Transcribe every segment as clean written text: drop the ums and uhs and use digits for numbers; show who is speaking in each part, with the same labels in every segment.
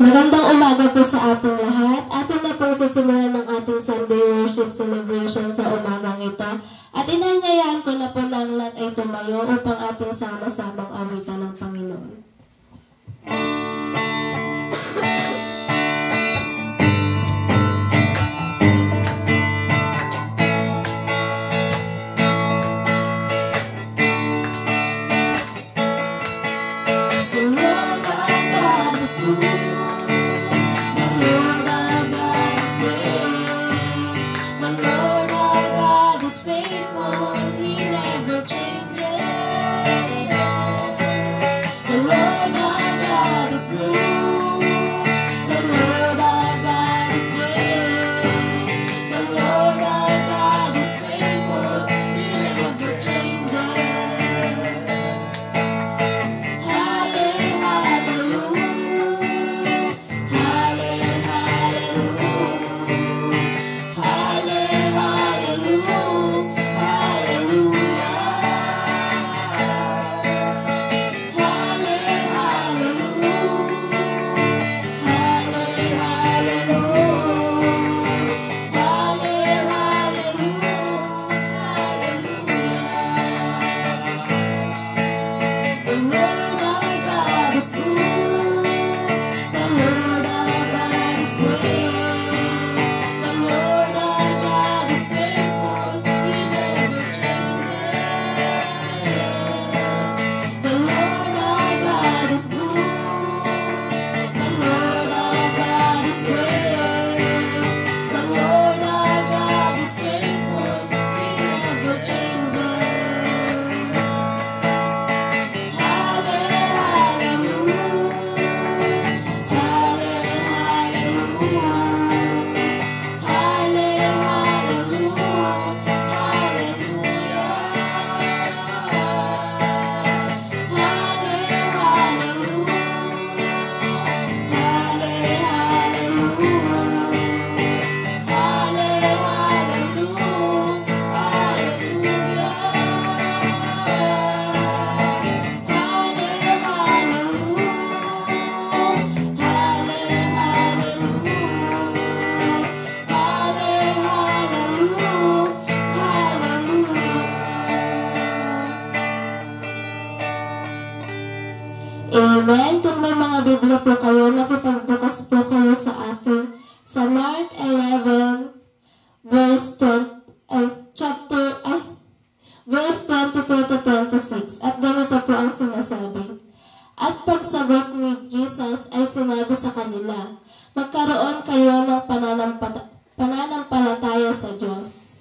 Speaker 1: Magandang umaga po sa ating lahat. Atin na pong sisimulan ng ating Sunday Worship Celebration sa umagang ito. At inanyayaan ko na po ng lahat ay tumayo upang ating sama-samang awitan ng Panginoon. Amen. Kung may mga Biblia po kayo, makipagbukas po kayo sa akin sa Mark 11, verse 22 to 26. At ganito po ang sinasabi. At pagsagot ni Jesus ay sinabi sa kanila, magkaroon kayo ng pananampalataya sa Diyos.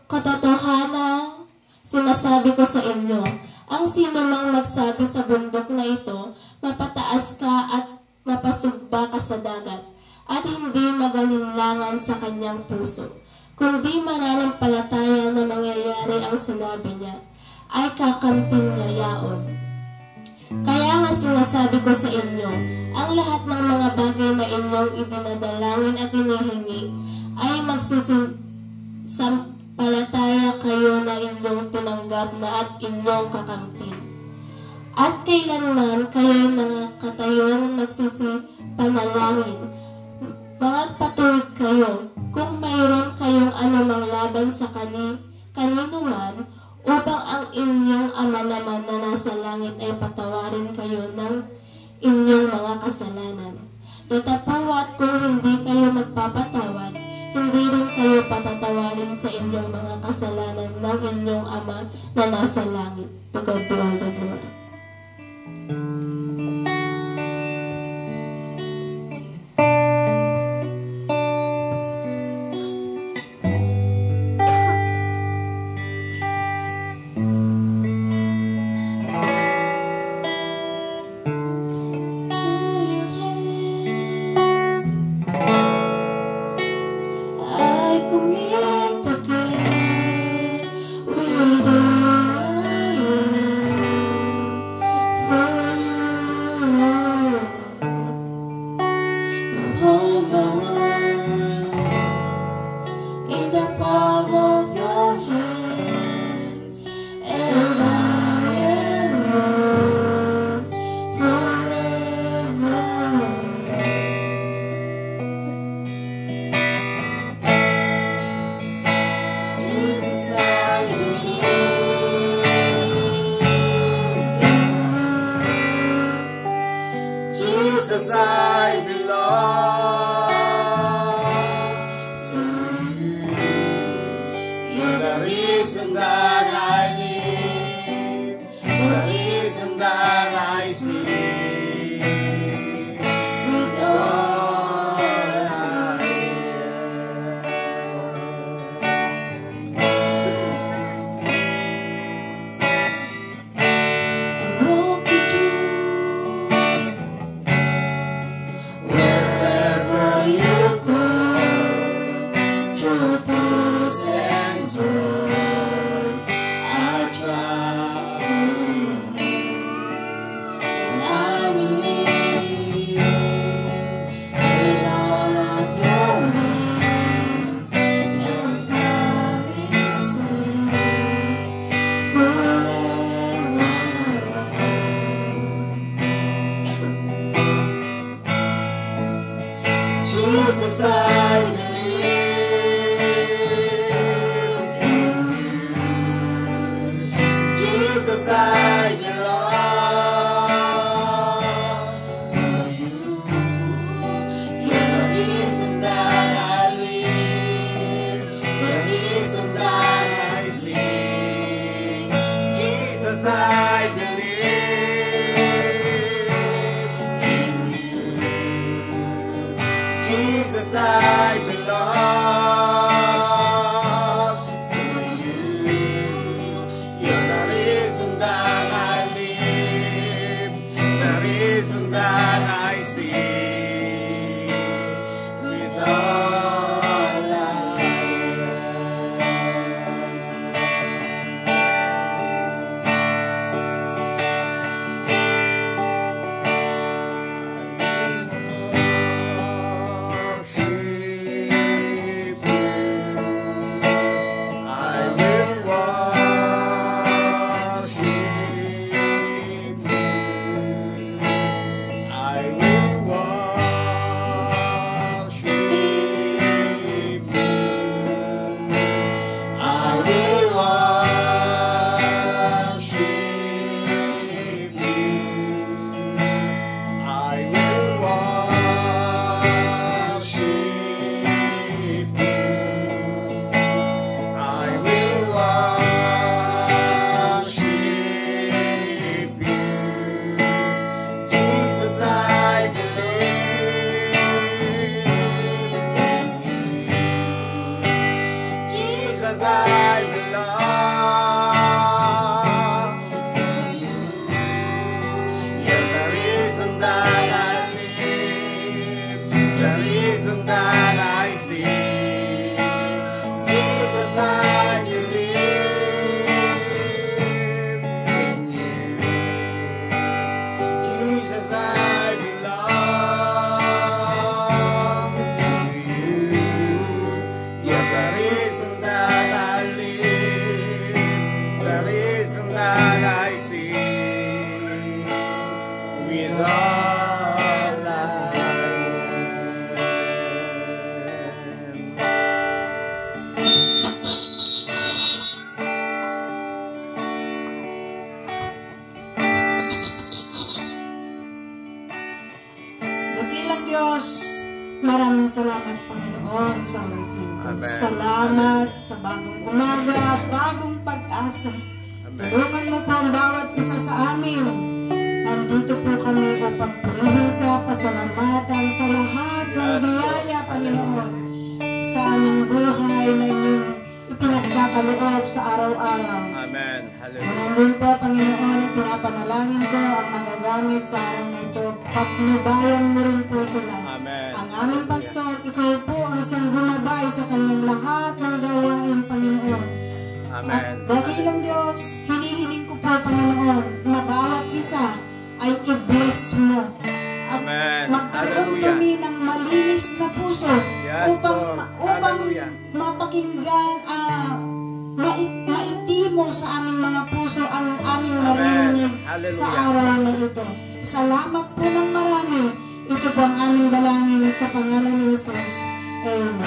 Speaker 1: Katotohanan, sinasabi ko sa inyo, ang sino mang magsabi sa bundok na ito, mapataas ka at mapasugba ka sa dagat, at hindi magalinlangan sa kanyang puso, kundi mananampalataya na mangyayari ang sinabi niya, ay kakamtin niya yaon. Kaya nga sinasabi ko sa inyo, ang lahat ng mga bagay na inyong idinadalangin at hinihingi, ay palataya kayo na inyong tinanggap na at inyong kakamtin. At kailanman kayo nakatayong nagsisipanalangin, magpatuwid kayo kung mayroon kayong anumang laban sa kanino man, upang ang inyong Ama naman na nasa langit ay patawarin kayo ng inyong mga kasalanan. Datapawat kung hindi kayo magpapatawad, hindi rin kayo patatawarin sa inyong mga kasalanan ng inyong Ama na nasa langit. To God be all the glory.
Speaker 2: Commit again with all I am. Diyos, maraming salamat, Panginoon, sa oras na ito.
Speaker 3: Amen.
Speaker 2: Salamat sa bagong umaga, bagong pag-asa. Tulungan mo po ang bawat isa sa amin. Nandito po kami upang purihin ka, pasalamatan sa lahat ng biyaya, Panginoon, sa aming buhay na inyong ipinagkakaloob sa araw-araw.
Speaker 3: Amen. Hallelujah.
Speaker 2: Nandun po, Panginoon, ipinapanalangin ko ang magagamit sa araw na ito. Patnubayan mo rin po sila.
Speaker 3: Amen.
Speaker 2: Ang aming pastor, ikaw po ang siyang gumabay sa kanyang lahat ng gawain, Panginoon.
Speaker 3: Amen.
Speaker 2: At dakilang Diyos, hinihiling ko po, Panginoon, na bawat isa ay i-bless mo. At
Speaker 3: Amen.
Speaker 2: magkaroon
Speaker 3: Hallelujah.
Speaker 2: kami ng malinis na puso
Speaker 3: Yes,
Speaker 2: upang
Speaker 3: Lord. Hallelujah.
Speaker 2: mapakinggan, maitimo sa aming mga puso ang aming maririnig
Speaker 3: Hallelujah.
Speaker 2: sa araw na ito. Salamat po ng marami. Ito po ang aming dalangin sa pangalan ni Jesus. Amen.